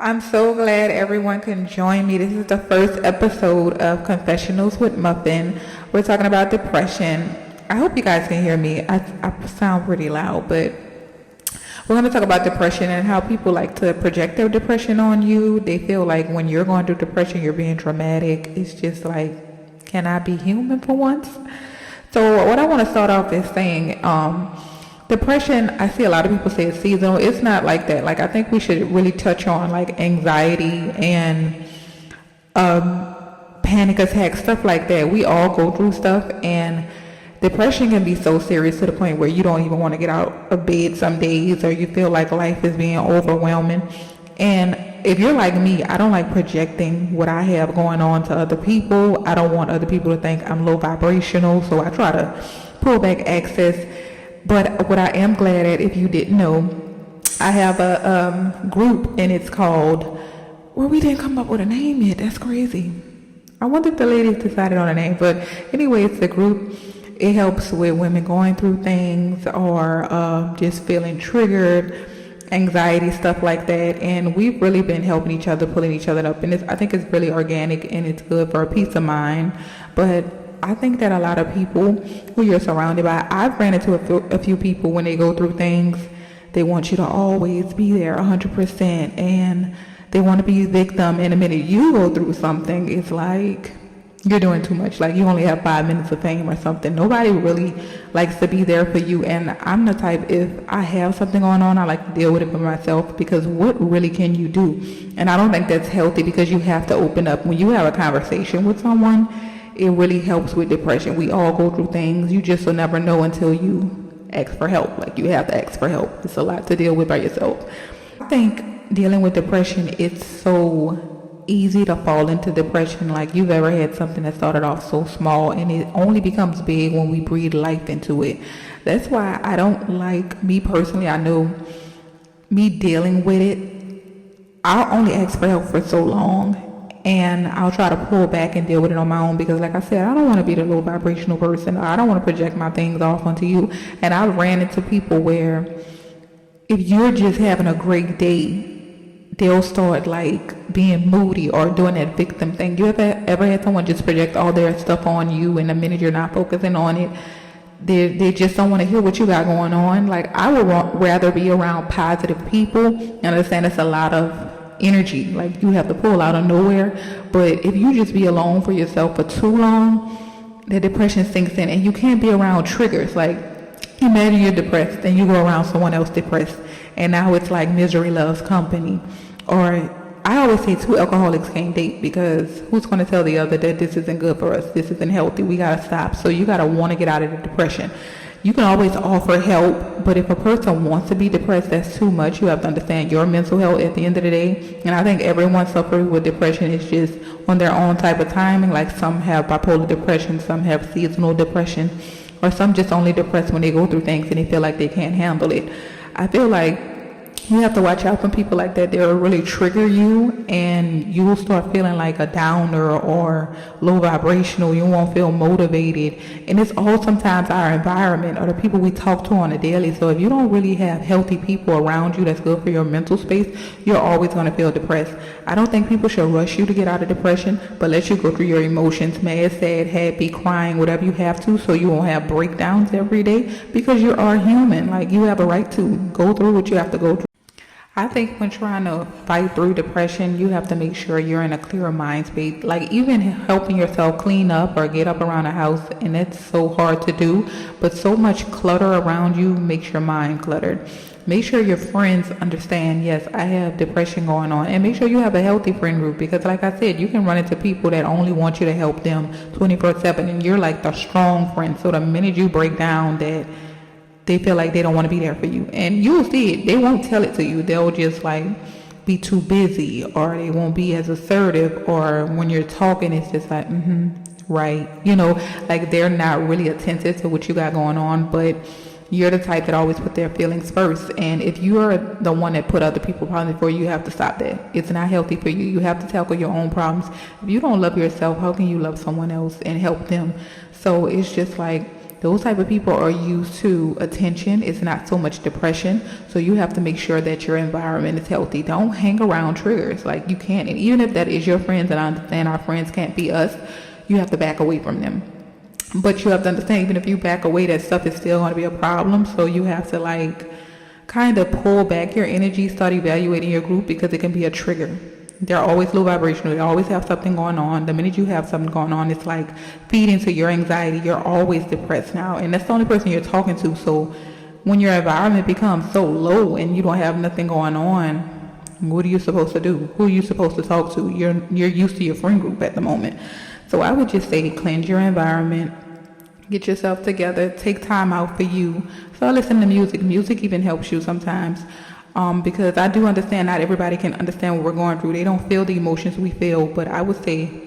I'm so glad everyone can join me. This is the first episode of Confessionals with Muffin. We're talking about depression. I hope you guys can hear me. I sound pretty loud, but we're going to talk about depression and how people like to project their depression on you. They feel like when you're going through depression, you're being dramatic. It's just like, can I be human for once? So what I want to start off is saying, depression, I see a lot of people say it's seasonal. It's not like that. Like, I think we should really touch on like anxiety and panic attacks, stuff like that. We all go through stuff, and depression can be so serious to the point where you don't even want to get out of bed some days, or you feel like life is being overwhelming. And if you're like me, I don't like projecting what I have going on to other people. I don't want other people to think I'm low vibrational, so I try to pull back access. But what I am glad at, if you didn't know, I have a group, and it's called, well, we didn't come up with a name yet. That's crazy. I wonder if the ladies decided on a name. But anyway, it's the group. It helps with women going through things or just feeling triggered, anxiety, stuff like that. And we've really been helping each other, pulling each other up. And I think it's really organic, and it's good for a peace of mind. But I think that a lot of people who you're surrounded by, I've ran into a few people when they go through things, they want you to always be there 100%, and they want to be a victim. And the minute you go through something, it's like you're doing too much. Like, you only have 5 minutes of fame or something. Nobody really likes to be there for you. And I'm the type, if I have something going on, I like to deal with it for myself, because what really can you do? And I don't think that's healthy, because you have to open up. When you have a conversation with someone, it really helps with depression. We all go through things. You just will never know until you ask for help. Like, you have to ask for help. It's a lot to deal with by yourself. I think dealing with depression, it's so easy to fall into depression. Like, you've ever had something that started off so small, and it only becomes big when we breathe life into it. That's why I don't like, me personally, I know me dealing with it, I'll only ask for help for so long. And I'll try to pull back and deal with it on my own, because like I said, I don't want to be the low vibrational person. I don't want to project my things off onto you. And I've ran into people where if you're just having a great day, they'll start like being moody or doing that victim thing. You ever had someone just project all their stuff on you, and the minute you're not focusing on it, they just don't want to hear what you got going on? Like, I would rather be around positive people. And I understand it's a lot of energy, like you have to pull out of nowhere. But if you just be alone for yourself for too long, the depression sinks in, and you can't be around triggers. Like, imagine you're depressed and you go around someone else depressed, and now it's like misery loves company. Or I always say two alcoholics can't date, because who's going to tell the other that this isn't good for us, this isn't healthy, we got to stop? So you got to want to get out of the depression. You can always offer help, but if a person wants to be depressed, that's too much. You have to understand your mental health at the end of the day. And I think everyone suffers with depression. It's just on their own type of timing. Like, some have bipolar depression, some have seasonal depression, or some just only depressed when they go through things and they feel like they can't handle it. I feel like you have to watch out for people like that. They'll really trigger you, and you will start feeling like a downer or low vibrational. You won't feel motivated. And it's all sometimes our environment or the people we talk to on a daily. So if you don't really have healthy people around you that's good for your mental space, you're always going to feel depressed. I don't think people should rush you to get out of depression, but let you go through your emotions, mad, sad, happy, crying, whatever you have to, so you won't have breakdowns every day, because you are human. Like, you have a right to go through what you have to go through. I think when trying to fight through depression, you have to make sure you're in a clearer mind space. Like, even helping yourself clean up or get up around the house, and it's so hard to do, but so much clutter around you makes your mind cluttered. Make sure your friends understand, yes, I have depression going on, and make sure you have a healthy friend group, because like I said, you can run into people that only want you to help them 24/7, and you're like the strong friend. So the minute you break down, that they feel like they don't want to be there for you. And you'll see it. They won't tell it to you. They'll just like be too busy, or they won't be as assertive, or when you're talking, it's just like, right. You know, like, they're not really attentive to what you got going on, but you're the type that always put their feelings first. And if you are the one that put other people's problems before you, have to stop that. It's not healthy for you. You have to tackle your own problems. If you don't love yourself, how can you love someone else and help them? So it's just like, those type of people are used to attention. It's not so much depression. So you have to make sure that your environment is healthy. Don't hang around triggers. Like, you can't. And even if that is your friends, and I understand our friends can't be us, you have to back away from them. But you have to understand, even if you back away, that stuff is still going to be a problem. So you have to like kind of pull back your energy, start evaluating your group, because it can be a trigger. They're always low vibrational. They always have something going on. The minute you have something going on, it's like feeding to your anxiety. You're always depressed now, and that's the only person you're talking to. So when your environment becomes so low and you don't have nothing going on, what are you supposed to do? Who are you supposed to talk to? You're used to your friend group at the moment. So I would just say cleanse your environment, get yourself together, take time out for you. Start listening to music. Music even helps you sometimes. Because I do understand not everybody can understand what we're going through. They don't feel the emotions we feel. But I would say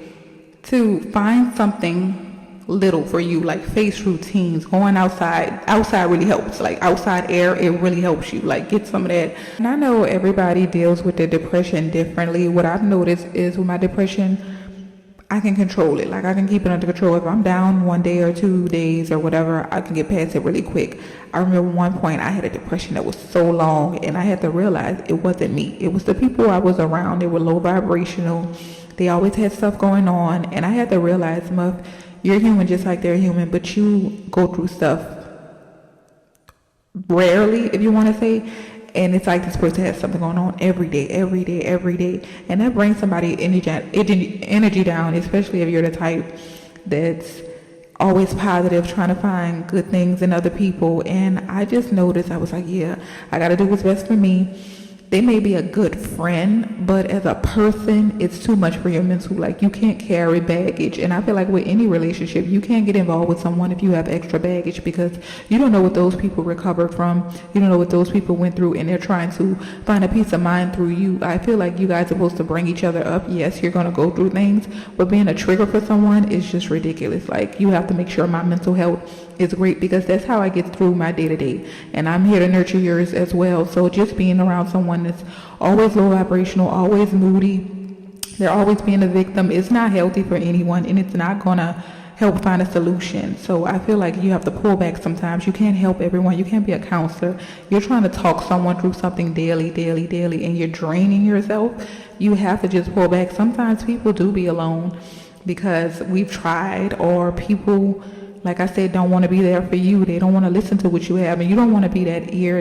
to find something little for you, like face routines, going outside. Outside really helps. Like outside air, it really helps you. Like get some of that. And I know everybody deals with their depression differently. What I've noticed is with my depression, I can control it. Like I can keep it under control. If I'm down 1 day or 2 days or whatever, I can get past it really quick. I remember one point I had a depression that was so long, and I had to realize it wasn't me. It was the people I was around. They were low vibrational. They always had stuff going on, and I had to realize, Muff, you're human just like they're human, but you go through stuff rarely, if you want to say. And it's like this person has something going on every day. And that brings somebody energy down, especially if you're the type that's always positive, trying to find good things in other people. And I just noticed, I was like, yeah, I got to do what's best for me. They may be a good friend, but as a person, it's too much for your mental. Like, you can't carry baggage. And I feel like with any relationship, you can't get involved with someone if you have extra baggage, because you don't know what those people recovered from. You don't know what those people went through, and they're trying to find a peace of mind through you. I feel like you guys are supposed to bring each other up. Yes, you're going to go through things, but being a trigger for someone is just ridiculous. Like, you have to make sure my mental health is great, because that's how I get through my day-to-day. And I'm here to nurture yours as well. So just being around someone that's always low vibrational, always moody, they're always being a victim, is not healthy for anyone, and it's not going to help find a solution. So I feel like you have to pull back sometimes. You can't help everyone. You can't be a counselor. You're trying to talk someone through something daily, and you're draining yourself. You have to just pull back. Sometimes people do be alone because we've tried, or people, like I said, don't want to be there for you. They don't want to listen to what you have, and you don't want to be that ear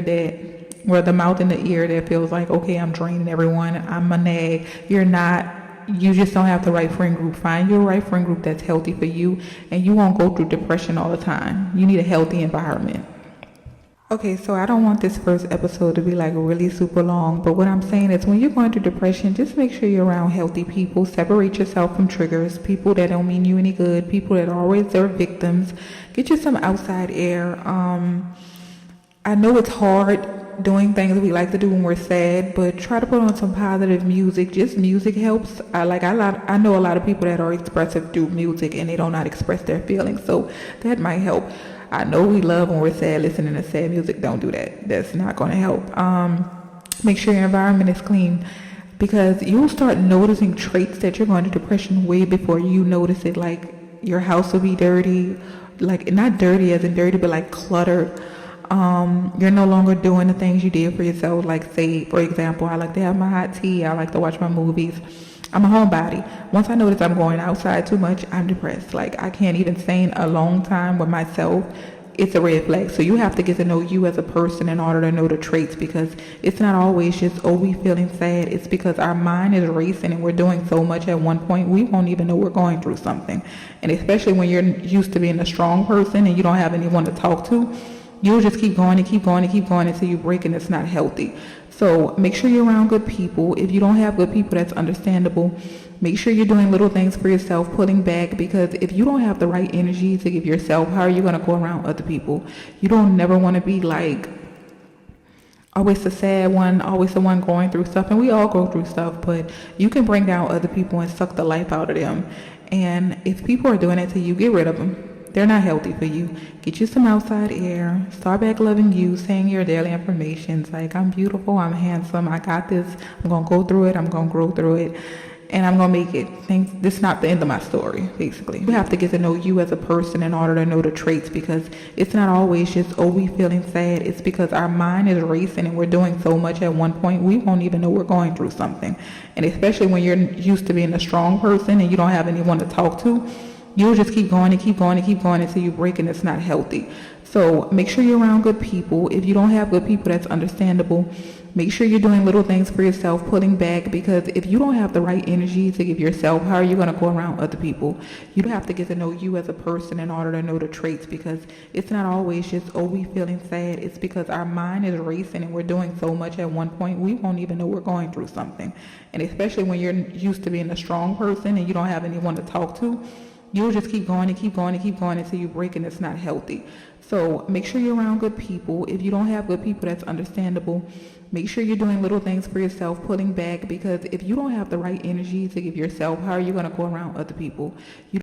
or the mouth in the ear that feels like, okay, I'm draining everyone, I'm a nag. You're not. You just don't have the right friend group. Find your right friend group that's healthy for you, and you won't go through depression all the time. You need a healthy environment. Okay, so I don't want this first episode to be like really super long, but what I'm saying is, when you're going through depression, just make sure you're around healthy people. Separate yourself from triggers, people that don't mean you any good, people that are always their victims. Get you some outside air. I know it's hard doing things we like to do when we're sad, but try to put on some positive music. Just music helps. I know a lot of people that are expressive through music, and they do not express their feelings, so that might help. I know we love when we're sad listening to sad music. Don't do that. That's not going to help. Make sure your environment is clean, because you'll start noticing traits that you're going to depression way before you notice it. Like, your house will be dirty, like not dirty as in dirty, but like cluttered. You're no longer doing the things you did for yourself. Like, say, for example, I like to have my hot tea. I like to watch my movies. I'm a homebody. Once I notice I'm going outside too much, I'm depressed. Like, I can't even stay in a long time with myself. It's a red flag. So you have to get to know you as a person in order to know the traits, because it's not always just, oh, we feeling sad. It's because our mind is racing and we're doing so much at one point, we won't even know we're going through something. And especially when you're used to being a strong person and you don't have anyone to talk to, you'll just keep going until you break, and it's not healthy. So make sure you're around good people. If you don't have good people, that's understandable. Make sure you're doing little things for yourself, pulling back, because if you don't have the right energy to give yourself, how are you going to go around other people? You don't never want to be like always the sad one, always the one going through stuff. And we all go through stuff, but you can bring down other people and suck the life out of them. And if people are doing it to you, get rid of them. They're not healthy for you. Get you some outside air. Start back loving you, saying your daily affirmations like, I'm beautiful, I'm handsome, I got this, I'm going to go through it, I'm going to grow through it. and I'm gonna make it. This is not the end of my story, basically. You have to get to know you as a person in order to know the traits, because it's not always just, oh, we feeling sad. It's because our mind is racing and we're doing so much at one point, we won't even know we're going through something. And especially when you're used to being a strong person and you don't have anyone to talk to, you'll just keep going and keep going and keep going until you break, and it's not healthy. So make sure you're around good people. If you don't have good people, that's understandable. Make sure you're doing little things for yourself, pulling back, because if you don't have the right energy to give yourself, how are you going to go around other people? You have to get to know you as a person in order to know the traits, because it's not always just, oh, we feeling sad. It's because our mind is racing and we're doing so much at one point, we won't even know we're going through something. And especially when you're used to being a strong person and you don't have anyone to talk to, you'll just keep going and keep going and keep going until you break, and it's not healthy. So make sure you're around good people. If you don't have good people, that's understandable. Make sure you're doing little things for yourself, pulling back, because if you don't have the right energy to give yourself, how are you going to go around other people? You